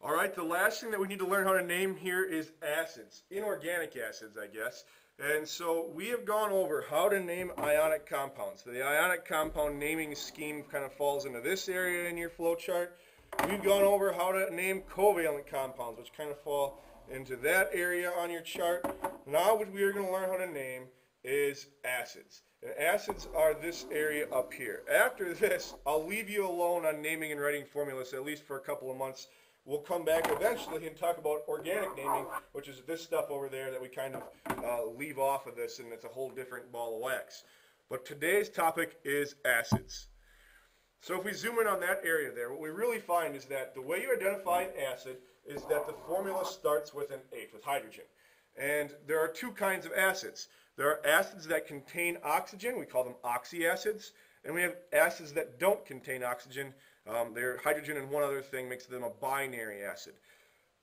All right, the last thing that we need to learn how to name here is acids, inorganic acids, I guess. And so we have gone over how to name ionic compounds. The ionic compound naming scheme kind of falls into this area in your flow chart. We've gone over how to name covalent compounds, which kind of fall into that area on your chart. Now what we are going to learn how to name is acids. And acids are this area up here. After this, I'll leave you alone on naming and writing formulas, at least for a couple of months. We'll come back eventually and talk about organic naming, which is this stuff over there that we kind of leave off of this, and it's a whole different ball of wax. But today's topic is acids. So if we zoom in on that area there, what we really find is that the way you identify an acid is that the formula starts with an H, with hydrogen. And there are two kinds of acids. There are acids that contain oxygen, we call them oxyacids, and we have acids that don't contain oxygen. They're hydrogen and one other thing makes them a binary acid.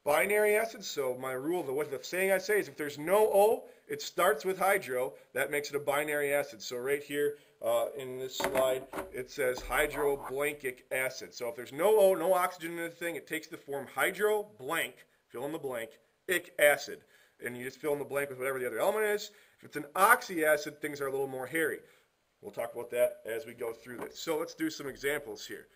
Binary acids, so my rule, the saying I say is if there's no O, it starts with hydro, that makes it a binary acid. So right here in this slide, it says hydroblankic acid. So if there's no O, no oxygen in the thing, it takes the form hydro blank, fill in the blank, ic acid. And you just fill in the blank with whatever the other element is. If it's an oxyacid, things are a little more hairy. We'll talk about that as we go through this. So let's do some examples here.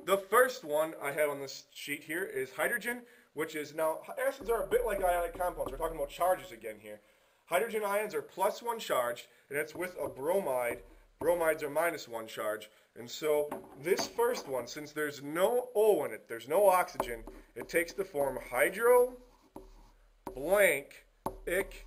The first one I have on this sheet here is hydrogen, which is, now acids are a bit like ionic compounds. We're talking about charges again here. Hydrogen ions are +1 charged, and it's with a bromide. Bromides are -1 charge. And so this first one, since there's no O in it, there's no oxygen, it takes the form hydro blank ic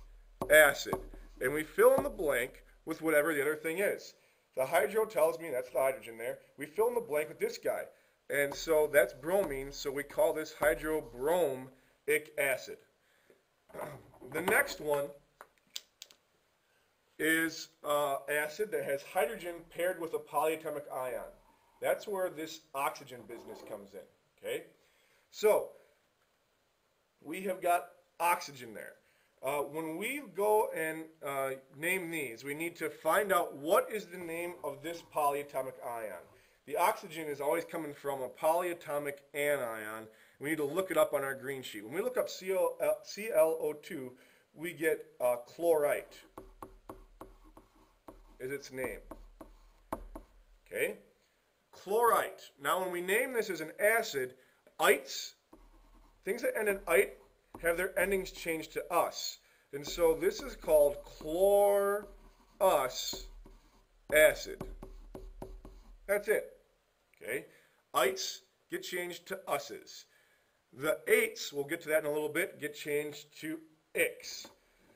acid. And we fill in the blank with whatever the other thing is. The hydro tells me that's the hydrogen there. We fill in the blank with this guy. And so that's bromine, so we call this hydrobromic acid. The next one is acid that has hydrogen paired with a polyatomic ion. That's where this oxygen business comes in. Okay? So we have got oxygen there. When we go and name these, we need to find out what is the name of this polyatomic ion. The oxygen is always coming from a polyatomic anion. We need to look it up on our green sheet. When we look up ClO2, we get chlorite is its name. Okay? Chlorite. Now when we name this as an acid, ites, things that end in ite, have their endings changed to us. And so this is called chlorus acid. That's it. Okay? Ites get changed to us's. The ates, we'll get to that in a little bit, get changed to ics.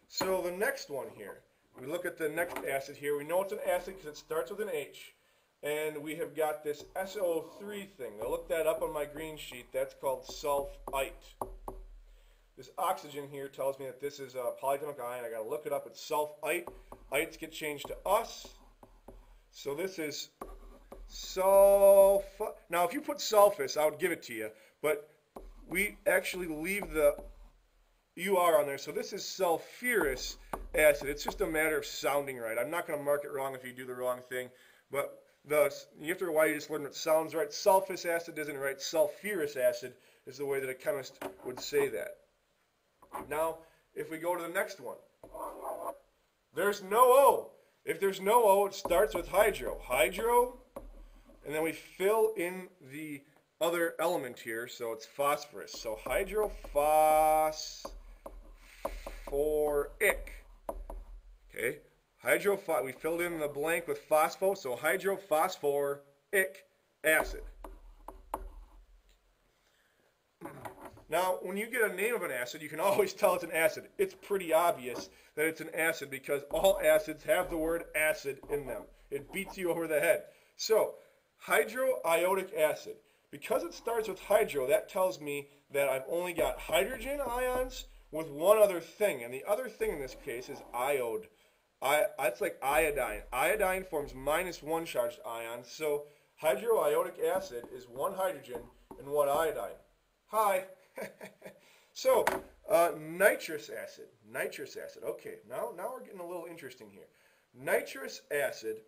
So the next one here, we look at the next acid here. We know it's an acid because it starts with an H. And we have got this SO3 thing. I looked that up on my green sheet. That's called sulfite. This oxygen here tells me that this is a polyatomic ion. I got to look it up. It's sulfite. Ites get changed to us. So this is sulfite. Now, if you put sulfus, I would give it to you. But we actually leave the UR on there. So this is sulfurous acid. It's just a matter of sounding right. I'm not going to mark it wrong if you do the wrong thing. But you have to why you just learn what sounds right. Sulfus acid isn't right. Sulfurous acid is the way that a chemist would say that. Now, if we go to the next one, there's no O. If there's no O, it starts with hydro. Hydro, and then we fill in the other element here, so it's phosphorus. So hydrophosphoric. Okay, we filled in the blank with phospho, so hydrophosphoric acid. Now, when you get a name of an acid, you can always tell it's an acid. It's pretty obvious that it's an acid because all acids have the word acid in them. It beats you over the head. So, hydroiodic acid. Because it starts with hydro, that tells me that I've only got hydrogen ions with one other thing. And the other thing in this case is iode. It's like iodine. Iodine forms -1 charged ions. So, hydroiodic acid is one hydrogen and one iodine. Hi. So, nitrous acid. Nitrous acid. Okay, now we're getting a little interesting here. Nitrous acid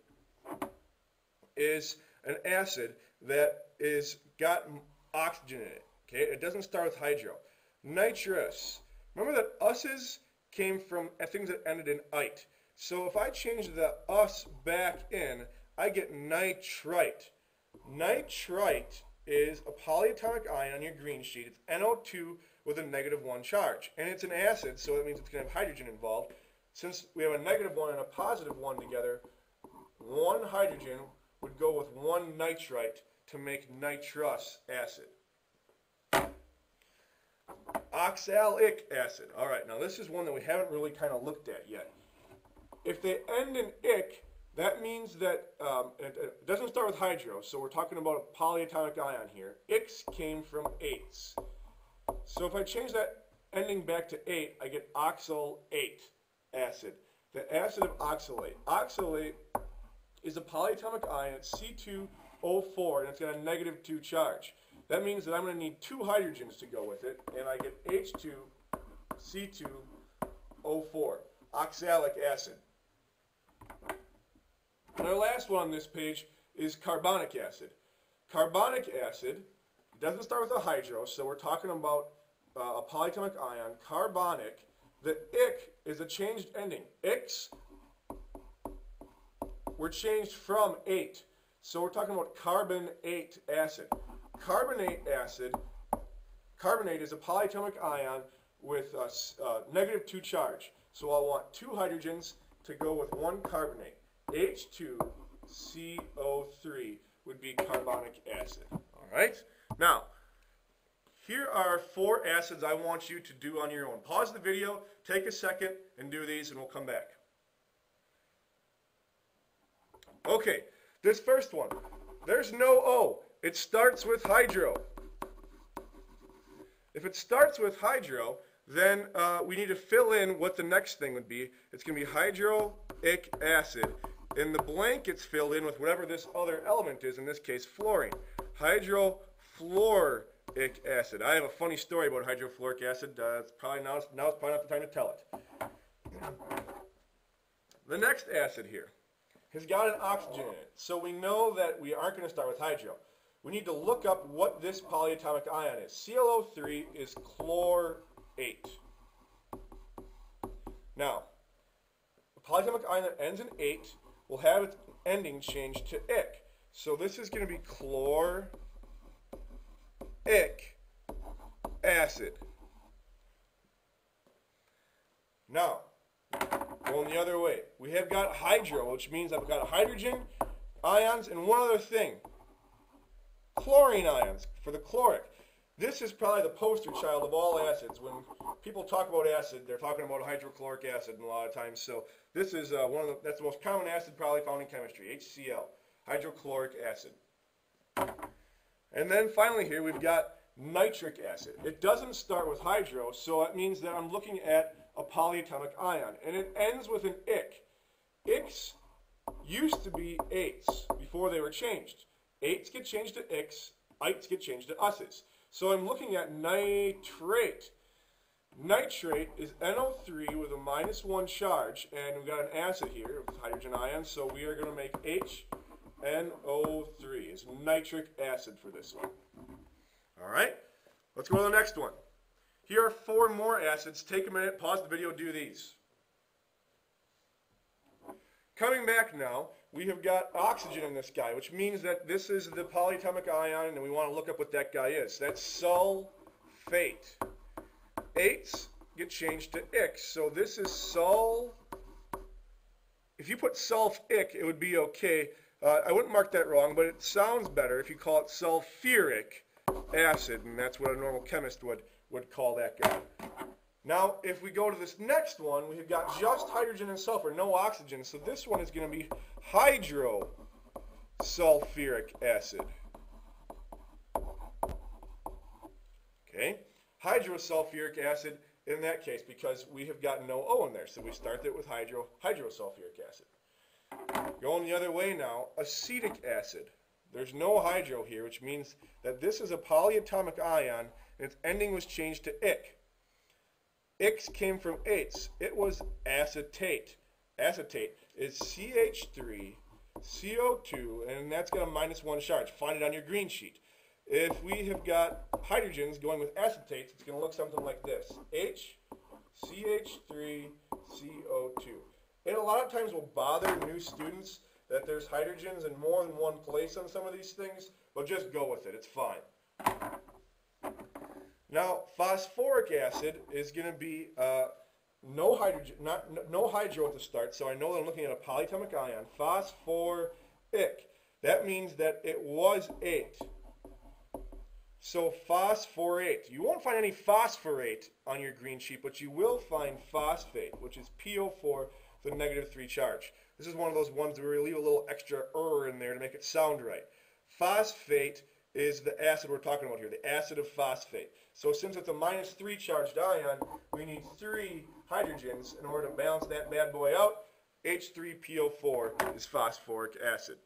is an acid that is got oxygen in it. Okay, it doesn't start with hydro. Nitrous. Remember that us's came from things that ended in ite. So if I change the us back in, I get nitrite. Nitrite is a polyatomic ion on your green sheet. It's NO2 with a -1 charge. And it's an acid, so that means it's going to have hydrogen involved. Since we have a -1 and a +1 together, one hydrogen would go with one nitrite to make nitrous acid. Oxalic acid. All right, now this is one that we haven't really kind of looked at yet. If they end in ic, that means that it doesn't start with hydro, so we're talking about a polyatomic ion here. Ics came from 8s. So if I change that ending back to 8, I get oxalate acid. The acid of oxalate. Oxalate is a polyatomic ion at C2O4, and it's got a -2 charge. That means that I'm going to need 2 hydrogens to go with it, and I get H2C2O4, oxalic acid. And our last one on this page is carbonic acid. Carbonic acid doesn't start with a hydro, so we're talking about a polyatomic ion. Carbonic, the ic is a changed ending. Ics were changed from 8, so we're talking about carbonate acid. Carbonate acid, carbonate is a polyatomic ion with a -2 charge. So I'll want 2 hydrogens to go with one carbonate. H2CO3 would be carbonic acid. All right? Now, here are 4 acids I want you to do on your own. Pause the video, take a second, and do these, and we'll come back. Okay, this first one, there's no O. It starts with hydro. If it starts with hydro, then we need to fill in what the next thing would be. It's going to be hydroic acid. And the blank gets filled in with whatever this other element is, in this case fluorine. Hydrofluoric acid. I have a funny story about hydrofluoric acid. It's probably now it's probably not the time to tell it. The next acid here has got an oxygen in it. So we know that we aren't going to start with hydro. We need to look up what this polyatomic ion is. ClO3 is chlorate. Now, a polyatomic ion that ends in 8 will have its ending changed to ic. So this is going to be chloric acid. Now, going the other way, we have got hydro, which means I've got hydrogen ions and one other thing. Chlorine ions for the chloric. This is probably the poster child of all acids. When people talk about acid, they're talking about hydrochloric acid a lot of times. So this is that's the most common acid probably found in chemistry, HCl, hydrochloric acid. And then finally here we've got nitric acid. It doesn't start with hydro, so that means that I'm looking at a polyatomic ion, and it ends with an ic. Ics used to be 8s before they were changed. 8s get changed to ics, ites get changed to us's. So I'm looking at nitrate. Nitrate is NO3 with a -1 charge, and we've got an acid here with hydrogen ions, so we are going to make HNO3. It's nitric acid for this one. All right, let's go to the next one. Here are 4 more acids. Take a minute, pause the video, do these. Coming back now, we have got oxygen in this guy, which means that this is the polyatomic ion, and we want to look up what that guy is. That's sulfate. 8s get changed to ics, so this is If you put sulfic, it would be okay. I wouldn't mark that wrong, but it sounds better if you call it sulfuric acid, and that's what a normal chemist would call that guy. Now, if we go to this next one, we've got just hydrogen and sulfur, no oxygen. So this one is going to be hydrosulfuric acid. Okay, hydrosulfuric acid in that case because we have got no O in there. So we start it with hydrosulfuric acid. Going the other way now, acetic acid. There's no hydro here, which means that this is a polyatomic ion, and its ending was changed to ic. Ics came from 8s. It was acetate. Acetate is CH3, CO2, and that's got a -1 charge. Find it on your green sheet. If we have got hydrogens going with acetates, it's going to look something like this. H, CH3, CO2. And a lot of times will bother new students that there's hydrogens in more than one place on some of these things, but just go with it. It's fine. Now, phosphoric acid is going to be no hydrogen, no hydro at the start, so I know that I'm looking at a polyatomic ion. Phosphoric. That means that it was 8. So phosphorate. You won't find any phosphorate on your green sheet, but you will find phosphate, which is PO4 with a -3 charge. This is one of those ones where we leave a little extra in there to make it sound right. Phosphate is the acid we're talking about here, the acid of phosphate. So since it's a -3 charged ion, we need 3 hydrogens in order to balance that bad boy out. H3PO4 is phosphoric acid.